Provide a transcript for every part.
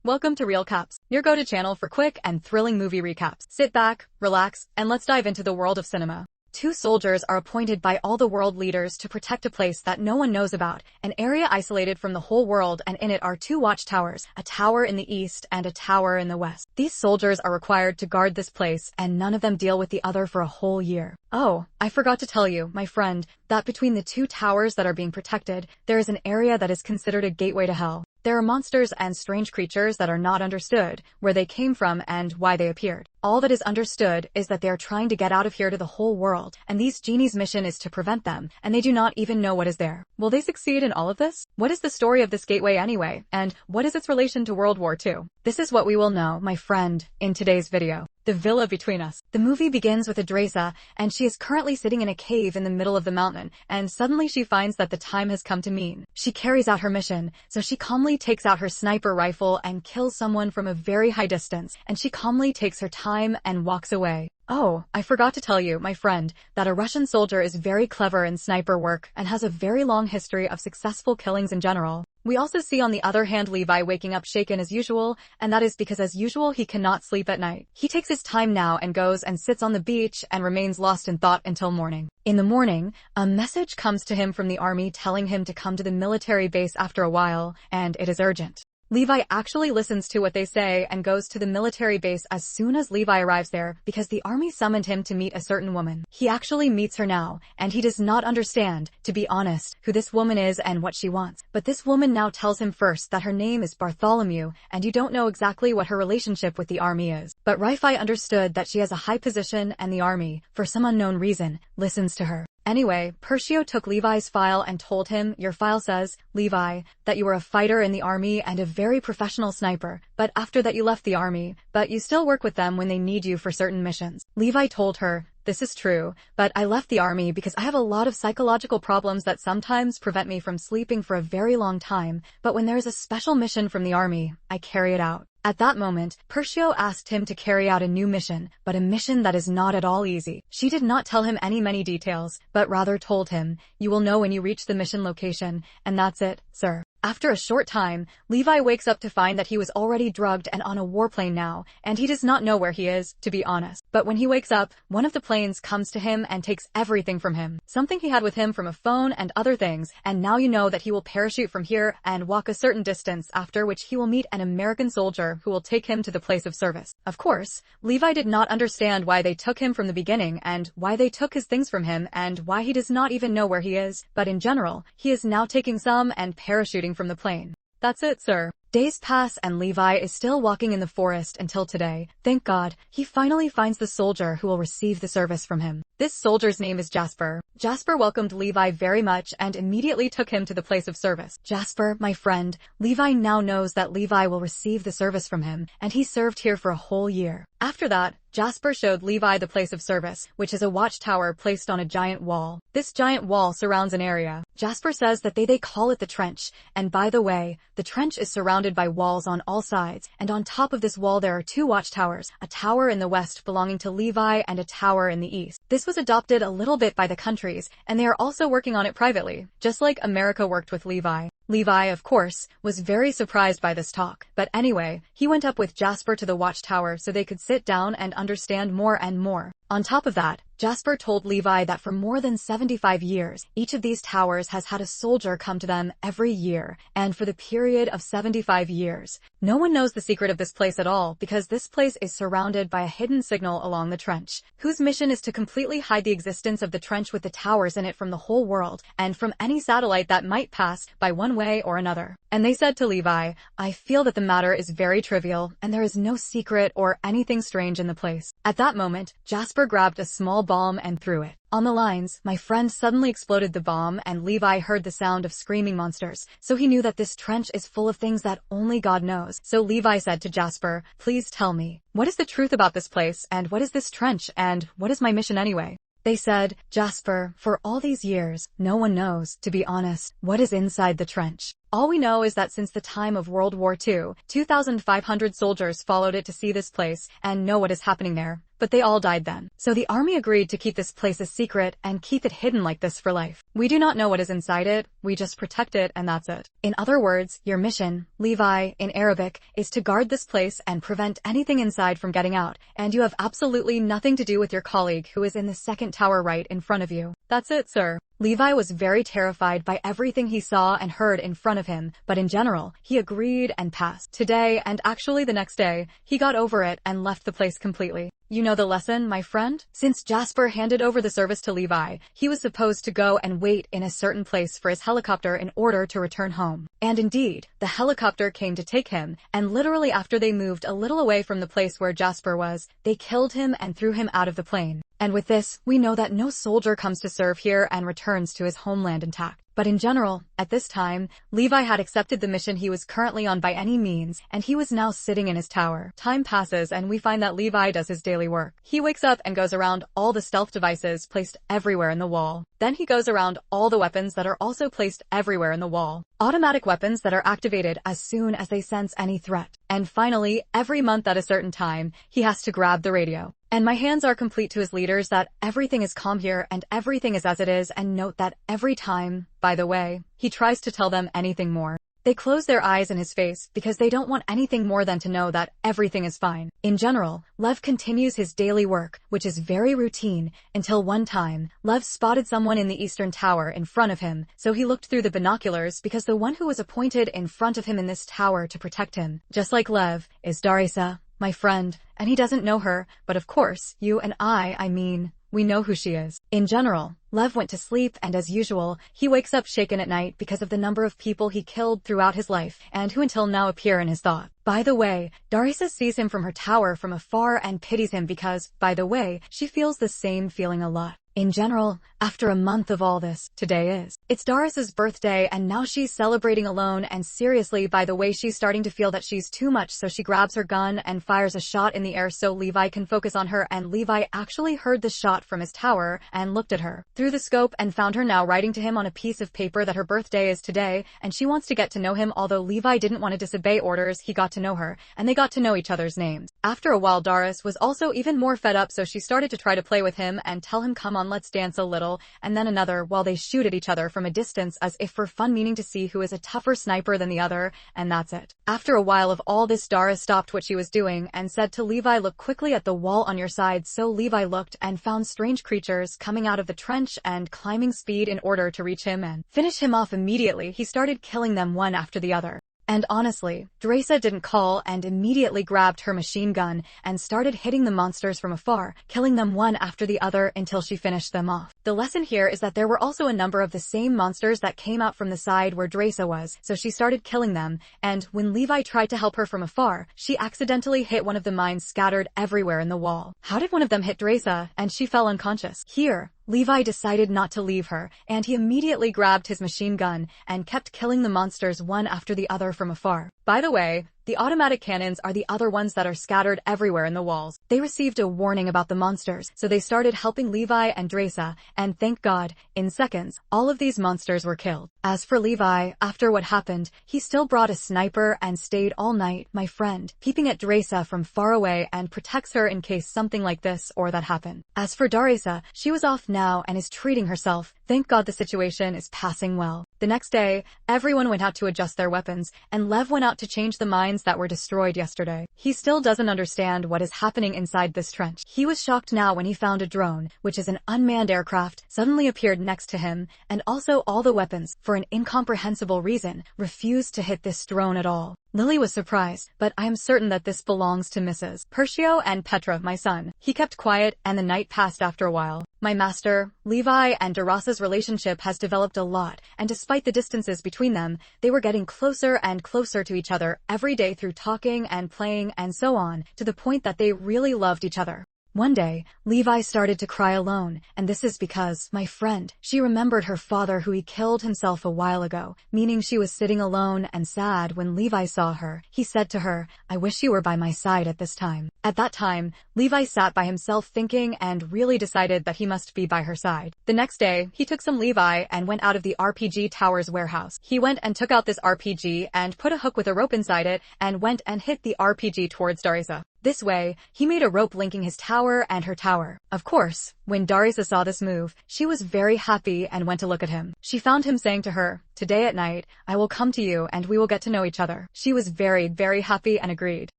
Welcome to ReelCaps, your go-to channel for quick and thrilling movie recaps. Sit back, relax, and let's dive into the world of cinema. Two soldiers are appointed by all the world leaders to protect a place that no one knows about, an area isolated from the whole world, and in it are two watchtowers, a tower in the east and a tower in the west. These soldiers are required to guard this place, and none of them deal with the other for a whole year. Oh, I forgot to tell you, my friend, that between the two towers that are being protected, there is an area that is considered a gateway to hell. There are monsters and strange creatures that are not understood, where they came from and why they appeared. All that is understood is that they are trying to get out of here to the whole world, and these genies' mission is to prevent them, and they do not even know what is there. Will they succeed in all of this? What is the story of this gateway anyway, and what is its relation to World War II? This is what we will know, my friend, in today's video. The villa between us. The movie begins with Adresa, and she is currently sitting in a cave in the middle of the mountain, and suddenly she finds that the time has come to mean. She carries out her mission, so she calmly takes out her sniper rifle and kills someone from a very high distance, and she calmly takes her time and walks away. Oh, I forgot to tell you, my friend, that a Russian soldier is very clever in sniper work and has a very long history of successful killings in general. We also see on the other hand Levi waking up shaken as usual, and that is because as usual he cannot sleep at night. He takes his time now and goes and sits on the beach and remains lost in thought until morning. In the morning, a message comes to him from the army telling him to come to the military base after a while, and it is urgent. Levi actually listens to what they say and goes to the military base as soon as Levi arrives there because the army summoned him to meet a certain woman. He actually meets her now, and he does not understand, to be honest, who this woman is and what she wants. But this woman now tells him first that her name is Bartholomew, and you don't know exactly what her relationship with the army is. But Levi understood that she has a high position and the army, for some unknown reason, listens to her. Anyway, Percio took Levi's file and told him, "Your file says, Levi, that you were a fighter in the army and a very professional sniper, but after that you left the army, but you still work with them when they need you for certain missions." Levi told her, "This is true, but I left the army because I have a lot of psychological problems that sometimes prevent me from sleeping for a very long time, but when there is a special mission from the army, I carry it out." At that moment, Percio asked him to carry out a new mission, but a mission that is not at all easy. She did not tell him many details, but rather told him, "You will know when you reach the mission location, and that's it, sir." After a short time, Levi wakes up to find that he was already drugged and on a warplane now, and he does not know where he is, to be honest. But when he wakes up, one of the planes comes to him and takes everything from him. Something he had with him from a phone and other things, and now you know that he will parachute from here and walk a certain distance, after which he will meet an American soldier who will take him to the place of service. Of course, Levi did not understand why they took him from the beginning and why they took his things from him and why he does not even know where he is, but in general, he is now taking some and parachuting from the plane. That's it, sir. Days pass and Levi is still walking in the forest until today. Thank God, he finally finds the soldier who will receive the service from him. This soldier's name is Jasper. Jasper welcomed Levi very much and immediately took him to the place of service. Jasper, my friend, Levi now knows that Levi will receive the service from him, and he served here for a whole year. After that, Jasper showed Levi the place of service, which is a watchtower placed on a giant wall. This giant wall surrounds an area. Jasper says that they call it the trench, and by the way, the trench is surrounded by walls on all sides, and on top of this wall there are two watchtowers, a tower in the west belonging to Levi and a tower in the east. This was adopted a little bit by the countries, and they are also working on it privately, just like America worked with Levi. Levi, of course, was very surprised by this talk, but anyway, he went up with Jasper to the watchtower so they could sit down and understand more and more. On top of that, Jasper told Levi that for more than 75 years, each of these towers has had a soldier come to them every year, and for the period of 75 years. No one knows the secret of this place at all because this place is surrounded by a hidden signal along the trench, whose mission is to completely hide the existence of the trench with the towers in it from the whole world, and from any satellite that might pass by one way or another. And they said to Levi, "I feel that the matter is very trivial, and there is no secret or anything strange in the place." At that moment, Jasper grabbed a small bomb and threw it. On the lines, my friend suddenly exploded the bomb and Levi heard the sound of screaming monsters, so he knew that this trench is full of things that only God knows. So Levi said to Jasper, "Please tell me, what is the truth about this place, and what is this trench, and what is my mission anyway?" They said, "Jasper, for all these years, no one knows, to be honest, what is inside the trench. All we know is that since the time of World War II, 2,500 soldiers followed it to see this place and know what is happening there. but they all died then. So the army agreed to keep this place a secret and keep it hidden like this for life. We do not know what is inside it, we just protect it and that's it. In other words, your mission, Levi, in Arabic, is to guard this place and prevent anything inside from getting out, and you have absolutely nothing to do with your colleague who is in the second tower right in front of you. That's it, sir. Levi was very terrified by everything he saw and heard in front of him, but in general, he agreed and passed. Today, and actually the next day, he got over it and left the place completely. You know the lesson, my friend? Since Jasper handed over the service to Levi, he was supposed to go and wait in a certain place for his helicopter in order to return home. And indeed, the helicopter came to take him, and literally after they moved a little away from the place where Jasper was, they killed him and threw him out of the plane. And with this, we know that no soldier comes to serve here and returns to his homeland intact. But in general, at this time, Levi had accepted the mission he was currently on by any means, and he was now sitting in his tower. Time passes and we find that Levi does his daily work. He wakes up and goes around all the stealth devices placed everywhere in the wall. Then he goes around all the weapons that are also placed everywhere in the wall. Automatic weapons that are activated as soon as they sense any threat. And finally, every month at a certain time, he has to grab the radio. And my hands are complete to his leaders that everything is calm here and everything is as it is, and note that every time, by the way, he tries to tell them anything more, they close their eyes in his face because they don't want anything more than to know that everything is fine. In general, Lev continues his daily work, which is very routine, until one time, Lev spotted someone in the eastern tower in front of him, so he looked through the binoculars because the one who was appointed in front of him in this tower to protect him, just like Lev, is Darisa, my friend, and he doesn't know her, but of course, you and I mean, we know who she is. In general, Lev went to sleep and as usual, he wakes up shaken at night because of the number of people he killed throughout his life and who until now appear in his thought. By the way, Darisa sees him from her tower from afar and pities him because, by the way, she feels the same feeling a lot. In general, after a month of all this, today is. It's Darisa's birthday and now she's celebrating alone, and seriously, by the way, she's starting to feel that she's too much, so she grabs her gun and fires a shot in the air so Levi can focus on her, and Levi actually heard the shot from his tower and looked at her through the scope and found her now writing to him on a piece of paper that her birthday is today and she wants to get to know him. Although Levi didn't want to disobey orders, he got to know her and they got to know each other's names. After a while, Doris was also even more fed up, so she started to try to play with him and tell him, come on, let's dance a little, and then another while they shoot at each other from a distance as if for fun, meaning to see who is a tougher sniper than the other, and that's it. After a while of all this, Doris stopped what she was doing and said to Levi, look quickly at the wall on your side. So Levi looked and found strange creatures coming out of the trench and climbing speed in order to reach him and finish him off immediately. He started killing them one after the other. And honestly, Darisa didn't call and immediately grabbed her machine gun and started hitting the monsters from afar, killing them one after the other until she finished them off. The lesson here is that there were also a number of the same monsters that came out from the side where Darisa was, so she started killing them, and when Levi tried to help her from afar, she accidentally hit one of the mines scattered everywhere in the wall. How did one of them hit Darisa and she fell unconscious? Here, Levi decided not to leave her, and he immediately grabbed his machine gun and kept killing the monsters one after the other from afar. By the way, the automatic cannons are the other ones that are scattered everywhere in the walls. They received a warning about the monsters, so they started helping Levi and Darisa, and thank God, in seconds, all of these monsters were killed. As for Levi, after what happened, he still brought a sniper and stayed all night, my friend, peeping at Darisa from far away and protects her in case something like this or that happened. As for Darisa, she was off now and is treating herself. Thank God the situation is passing well. The next day, everyone went out to adjust their weapons, and Lev went out to change the mines that were destroyed yesterday. He still doesn't understand what is happening inside this trench. He was shocked now when he found a drone, which is an unmanned aircraft, suddenly appeared next to him, and also all the weapons, for an incomprehensible reason, refused to hit this drone at all. Lily was surprised, but I am certain that this belongs to Mrs. Percio and Petra, my son. He kept quiet, and the night passed after a while. My master, Levi, and Darasa's relationship has developed a lot, and despite the distances between them, they were getting closer and closer to each other every day through talking and playing and so on, to the point that they really loved each other. One day, Levi started to cry alone, and this is because, my friend, she remembered her father who he killed himself a while ago, meaning she was sitting alone and sad when Levi saw her. He said to her, I wish you were by my side at this time. At that time, Levi sat by himself thinking and really decided that he must be by her side. The next day, he took some Levi and went out of the RPG tower's warehouse. He went and took out this RPG and put a hook with a rope inside it and went and hit the RPG towards Darisa. This way, he made a rope linking his tower and her tower. Of course, when Darisa saw this move, she was very happy and went to look at him. She found him saying to her, "Today at night, I will come to you and we will get to know each other." She was very, very happy and agreed.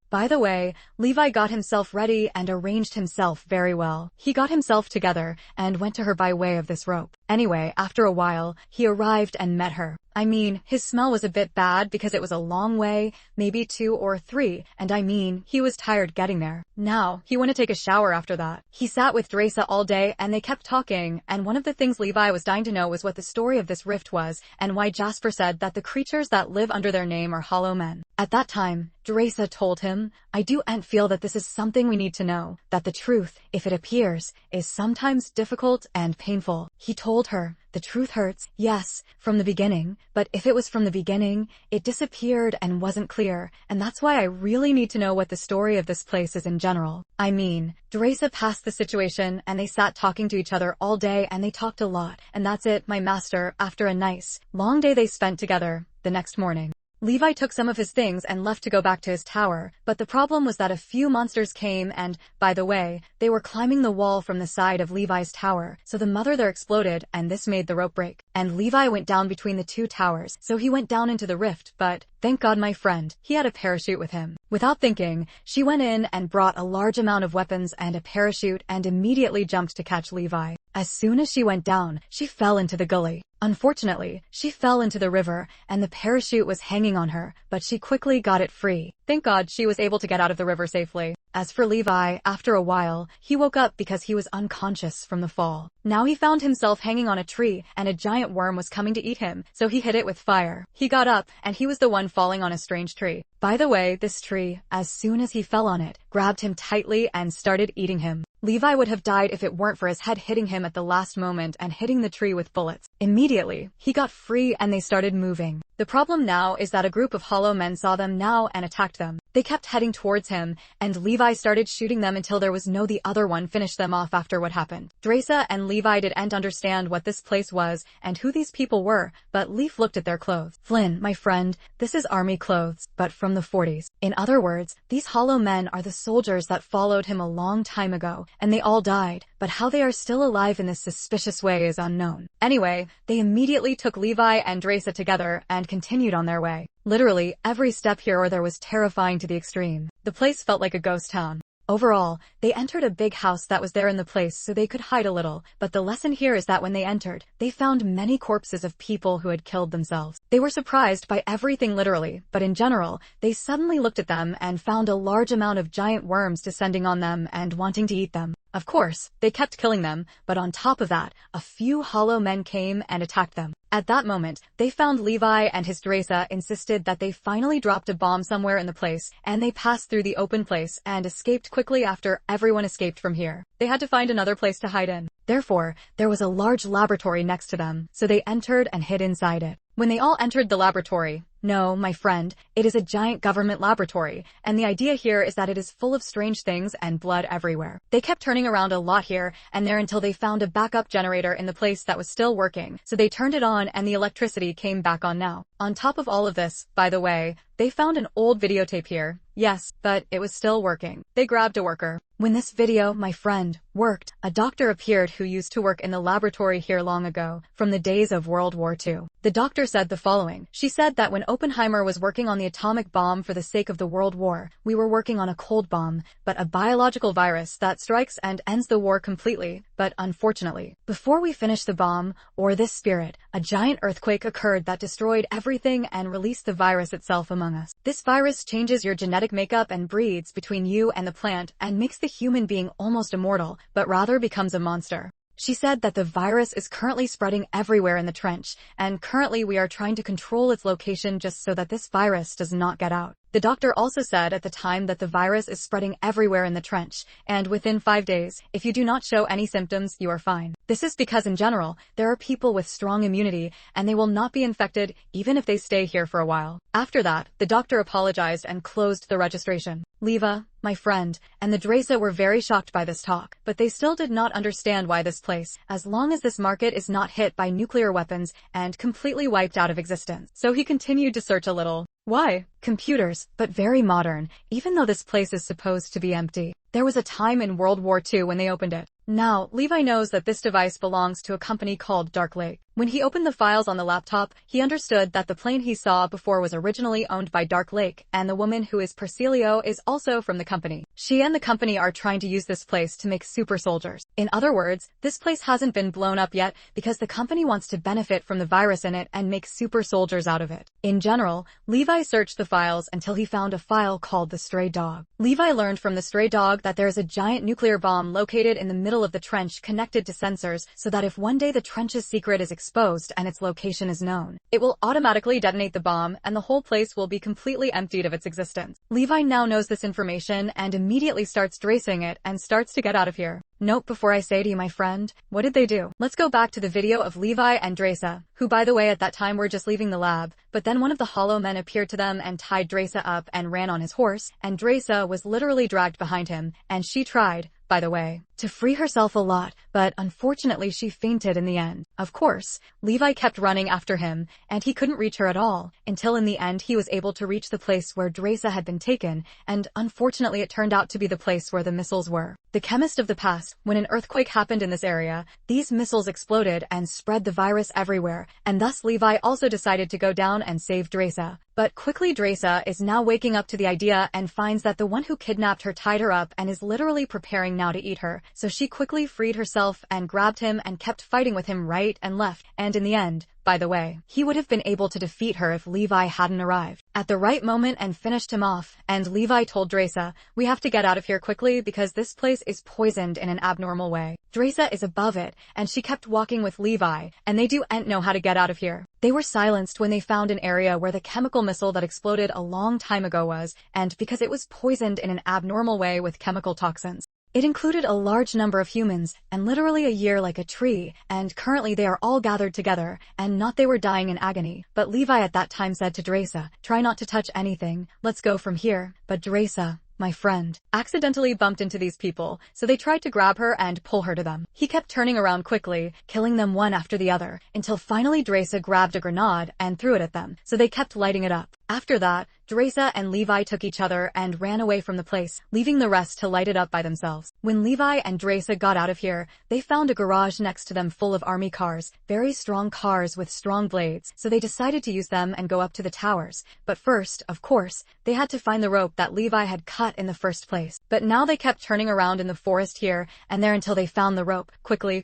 By the way, Levi got himself ready and arranged himself very well. He got himself together and went to her by way of this rope. Anyway, after a while, he arrived and met her. I mean, his smell was a bit bad because it was a long way, maybe 2 or 3, and I mean, he was tired getting there. Now, he wanted to take a shower after that. He sat with Darisa all day and they kept talking, and one of the things Levi was dying to know was what the story of this rift was and why Jasper said that the creatures that live under their name are hollow men. At that time, Darisa told him, "I do feel that this is something we need to know, that the truth, if it appears, is sometimes difficult and painful." He told her, "The truth hurts, yes, from the beginning, but if it was from the beginning, it disappeared and wasn't clear, and that's why I really need to know what the story of this place is in general." I mean, Darisa passed the situation and they sat talking to each other all day and they talked a lot, and that's it, my master, after a nice, long day they spent together. The next morning, Levi took some of his things and left to go back to his tower, but the problem was that a few monsters came and, by the way, they were climbing the wall from the side of Levi's tower, so the mother there exploded and this made the rope break. And Levi went down between the 2 towers, so he went down into the rift, but, thank God my friend, he had a parachute with him. Without thinking, she went in and brought a large amount of weapons and a parachute and immediately jumped to catch Levi. As soon as she went down, she fell into the gully. Unfortunately, she fell into the river, and the parachute was hanging on her, but she quickly got it free. Thank God she was able to get out of the river safely. As for Levi, after a while, he woke up because he was unconscious from the fall. Now he found himself hanging on a tree, and a giant worm was coming to eat him, so he hit it with fire. He got up, and he was the one falling on a strange tree. By the way, this tree, as soon as he fell on it, grabbed him tightly and started eating him. Levi would have died if it weren't for his head hitting him at the last moment and hitting the tree with bullets. Immediately, he got free and they started moving. The problem now is that a group of hollow men saw them now and attacked them. They kept heading towards him, and Levi started shooting them until there was no the other one finished them off after what happened. Darisa and Levi didn't understand what this place was and who these people were, but Leaf looked at their clothes. "Flynn, my friend, this is army clothes, but from the 40s. In other words, these hollow men are the soldiers that followed him a long time ago, and they all died, but how they are still alive in this suspicious way is unknown." Anyway, they immediately took Levi and Darisa together and continued on their way. Literally, every step here or there was terrifying to the extreme. The place felt like a ghost town. Overall, they entered a big house that was there in the place so they could hide a little, but the lesson here is that when they entered, they found many corpses of people who had killed themselves. They were surprised by everything literally, but in general, they suddenly looked at them and found a large amount of giant worms descending on them and wanting to eat them. Of course, they kept killing them, but on top of that, a few hollow men came and attacked them. At that moment, they found Levi and his Darisa insisted that they finally dropped a bomb somewhere in the place, and they passed through the open place and escaped quickly after everyone escaped from here. They had to find another place to hide in. Therefore, there was a large laboratory next to them, so they entered and hid inside it. When they all entered the laboratory, no, my friend, it is a giant government laboratory, and the idea here is that it is full of strange things and blood everywhere. They kept turning around a lot here and there until they found a backup generator in the place that was still working, so they turned it on and the electricity came back on now. On top of all of this, by the way, they found an old videotape here. Yes, but it was still working. They grabbed a worker. When this video, my friend, worked, a doctor appeared who used to work in the laboratory here long ago, from the days of World War II. The doctor said the following. She said that when Oppenheimer was working on the atomic bomb for the sake of the World War, we were working on a cold bomb, but a biological virus that strikes and ends the war completely. But unfortunately, before we finished the bomb, or this spirit, a giant earthquake occurred that destroyed everything and released the virus itself among us. This virus changes your genetic makeup and breeds between you and the plant and makes the human being almost immortal, but rather becomes a monster. She said that the virus is currently spreading everywhere in the trench, and currently we are trying to control its location just so that this virus does not get out. The doctor also said at the time that the virus is spreading everywhere in the trench, and within 5 days, if you do not show any symptoms, you are fine. This is because in general, there are people with strong immunity, and they will not be infected even if they stay here for a while. After that, the doctor apologized and closed the registration. Levi, my friend, and the Dresa were very shocked by this talk, but they still did not understand why this place, as long as this market is not hit by nuclear weapons and completely wiped out of existence. So he continued to search a little. Why? Computers, but very modern, even though this place is supposed to be empty. There was a time in World War II when they opened it. Now, Levi knows that this device belongs to a company called Dark Lake. When he opened the files on the laptop, he understood that the plane he saw before was originally owned by Dark Lake, and the woman who is Persilio is also from the company. She and the company are trying to use this place to make super soldiers. In other words, this place hasn't been blown up yet because the company wants to benefit from the virus in it and make super soldiers out of it. In general, Levi searched the files until he found a file called the Stray Dog. Levi learned from the Stray Dog that there is a giant nuclear bomb located in the middle of the trench connected to sensors so that if one day the trench's secret is exposed and its location is known, it will automatically detonate the bomb and the whole place will be completely emptied of its existence. Levi now knows this information and immediately starts tracing it and starts to get out of here. Note before I say to you, my friend, what did they do? Let's go back to the video of Levi and Dresa, who by the way at that time were just leaving the lab, but then one of the hollow men appeared to them and tied Dresa up and ran on his horse, and Dresa was literally dragged behind him, and she tried, by the way, to free herself a lot, but unfortunately she fainted in the end. Of course, Levi kept running after him, and he couldn't reach her at all, until in the end he was able to reach the place where Dresa had been taken, and unfortunately it turned out to be the place where the missiles were. The chemist of the past, when an earthquake happened in this area, these missiles exploded and spread the virus everywhere, and thus Levi also decided to go down and save Dresa. But quickly Dresa is now waking up to the idea and finds that the one who kidnapped her tied her up and is literally preparing now to eat her, so she quickly freed herself and grabbed him and kept fighting with him right and left, and in the end, by the way, he would have been able to defeat her if Levi hadn't arrived at the right moment and finished him off, and Levi told Dresa, we have to get out of here quickly because this place is poisoned in an abnormal way. Dresa is above it, and she kept walking with Levi, and they don't know how to get out of here. They were silenced when they found an area where the chemical missile that exploded a long time ago was, and because it was poisoned in an abnormal way with chemical toxins. It included a large number of humans, and literally a year like a tree, and currently they are all gathered together, and not they were dying in agony. But Levi at that time said to Dresa, try not to touch anything, let's go from here. But Dresa, my friend, accidentally bumped into these people, so they tried to grab her and pull her to them. He kept turning around quickly, killing them one after the other, until finally Dresa grabbed a grenade and threw it at them, so they kept lighting it up. After that, Dresa and Levi took each other and ran away from the place, leaving the rest to light it up by themselves. When Levi and Dresa got out of here, they found a garage next to them full of army cars, very strong cars with strong blades, so they decided to use them and go up to the towers. But first, of course, they had to find the rope that Levi had cut in the first place. But now they kept turning around in the forest here and there until they found the rope. Quickly.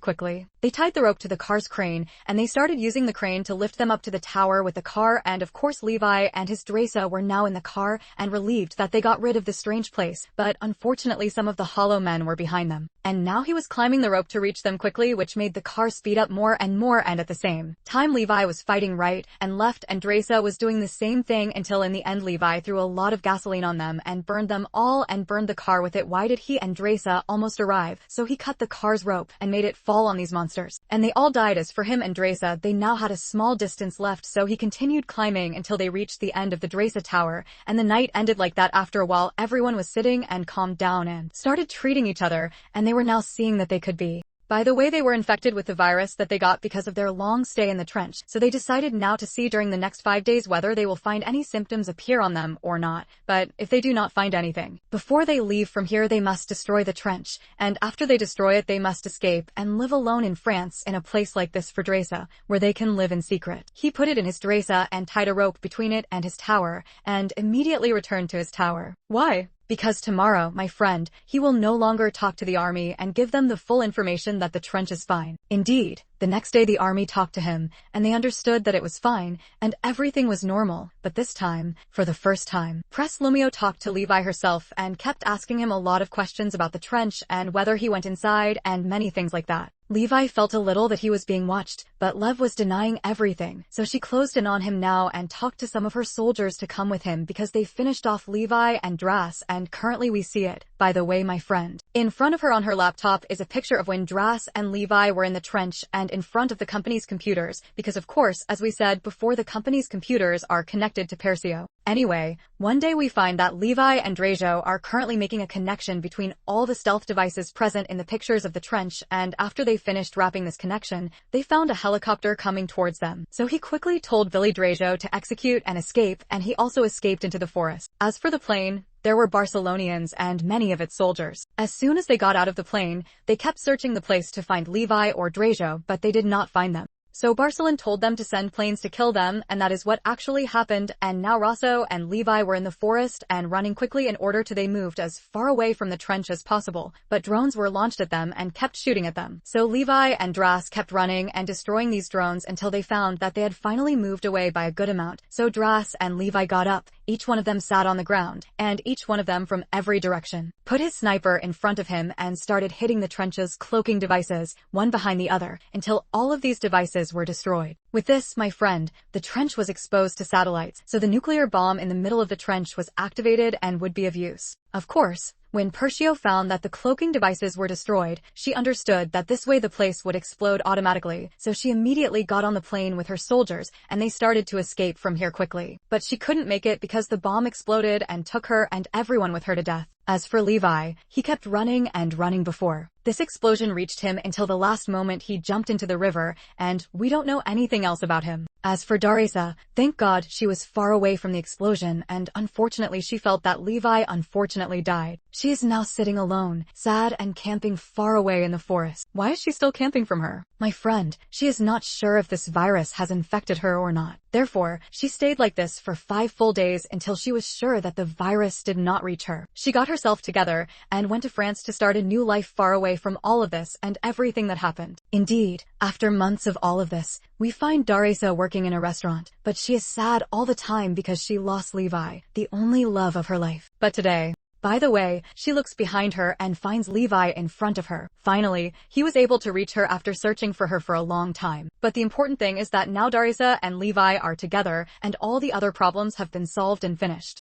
They tied the rope to the car's crane, and they started using the crane to lift them up to the tower with the car, and of course Levi and his Dresa were now in the car and relieved that they got rid of the strange place, but unfortunately some of the hollow men were behind them. And now he was climbing the rope to reach them quickly, which made the car speed up more and more, and at the same time Levi was fighting right and left and Dresa was doing the same thing until in the end Levi threw a lot of gasoline on them and burned them all and burned the car with it. Why did he and Dresa almost arrive? So he cut the car's rope and made it fall on these monsters. And they all died. As for him and Dresa, they now had a small distance left, so he continued climbing until they reached the end of the Dresa tower, and the night ended like that. After a while, everyone was sitting and calmed down and started treating each other, and they were now seeing that they could be. By the way, they were infected with the virus that they got because of their long stay in the trench, so they decided now to see during the next 5 days whether they will find any symptoms appear on them or not. But if they do not find anything, before they leave from here they must destroy the trench, and after they destroy it they must escape and live alone in France in a place like this for Dresa, where they can live in secret. He put it in his Dresa and tied a rope between it and his tower, and immediately returned to his tower. Why? Because tomorrow, my friend, he will no longer talk to the army and give them the full information that the trench is fine. Indeed, the next day the army talked to him, and they understood that it was fine, and everything was normal. But this time, for the first time, Press Lumio talked to Levi herself and kept asking him a lot of questions about the trench and whether he went inside and many things like that. Levi felt a little that he was being watched, but Lev was denying everything, so she closed in on him now and talked to some of her soldiers to come with him because they finished off Levi and Dras, and currently we see it. By the way, my friend. In front of her on her laptop is a picture of when Dras and Levi were in the trench and in front of the company's computers, because of course, as we said before, the company's computers are connected to Persio. Anyway, one day we find that Levi and Drajo are currently making a connection between all the stealth devices present in the pictures of the trench, and after they finished wrapping this connection, they found a helicopter coming towards them. So he quickly told Billy Drajo to execute and escape, and he also escaped into the forest. As for the plane, there were Barcelonians and many of its soldiers. As soon as they got out of the plane, they kept searching the place to find Levi or Drajo, but they did not find them. So Barcelon told them to send planes to kill them, and that is what actually happened, and now Rosso and Levi were in the forest and running quickly in order to they moved as far away from the trench as possible, but drones were launched at them and kept shooting at them. So Levi and Dras kept running and destroying these drones until they found that they had finally moved away by a good amount. So Dras and Levi got up, each one of them sat on the ground, and each one of them from every direction put his sniper in front of him and started hitting the trench's cloaking devices, one behind the other, until all of these devices were destroyed. With this, my friend, the trench was exposed to satellites, so the nuclear bomb in the middle of the trench was activated and would be of use. Of course, when Persio found that the cloaking devices were destroyed, she understood that this way the place would explode automatically, so she immediately got on the plane with her soldiers, and they started to escape from here quickly. But she couldn't make it because the bomb exploded and took her and everyone with her to death. As for Levi, he kept running and running before this explosion reached him until the last moment he jumped into the river, and we don't know anything else about him. As for Darisa, thank God she was far away from the explosion, and unfortunately she felt that Levi unfortunately died. She is now sitting alone, sad and camping far away in the forest. Why is she still camping from her? My friend, she is not sure if this virus has infected her or not. Therefore, she stayed like this for 5 full days until she was sure that the virus did not reach her. She got herself together and went to France to start a new life far away from all of this and everything that happened. Indeed, after months of all of this, we find Darisa working in a restaurant, but she is sad all the time because she lost Levi, the only love of her life. But today, by the way, she looks behind her and finds Levi in front of her. Finally, he was able to reach her after searching for her for a long time. But the important thing is that now Darisa and Levi are together and all the other problems have been solved and finished.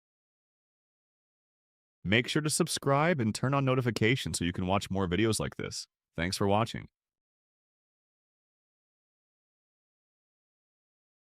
Make sure to subscribe and turn on notifications so you can watch more videos like this. Thanks for watching.